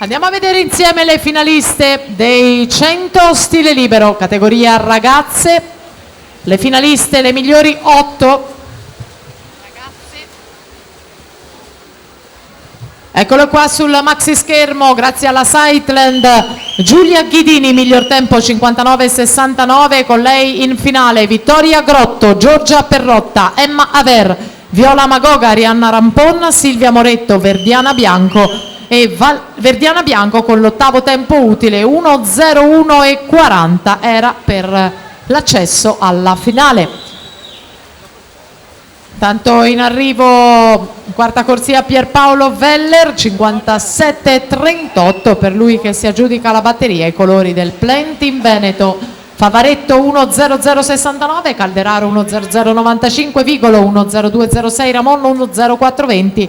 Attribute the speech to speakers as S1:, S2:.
S1: Andiamo a vedere insieme le finaliste dei 100 stile libero, categoria ragazze. Le finaliste, le migliori 8. Eccolo qua sul maxi schermo, grazie alla Sightland, Giulia Ghidini, miglior tempo 59,69, con lei in finale Vittoria Grotto, Giorgia Perrotta, Emma Aver, Viola Magoga, Arianna Rampon, Silvia Moretto, Verdiana Bianco e Verdiana Bianco con l'ottavo tempo utile 1:01:40 era per l'accesso alla finale. Tanto in arrivo quarta corsia Pierpaolo Veller, 57,38 per lui che si aggiudica la batteria, i colori del Plentin Veneto. Favaretto 1:00:69, Calderaro 1:00:95, Vigolo 1:02:06, Ramon 1:04:20.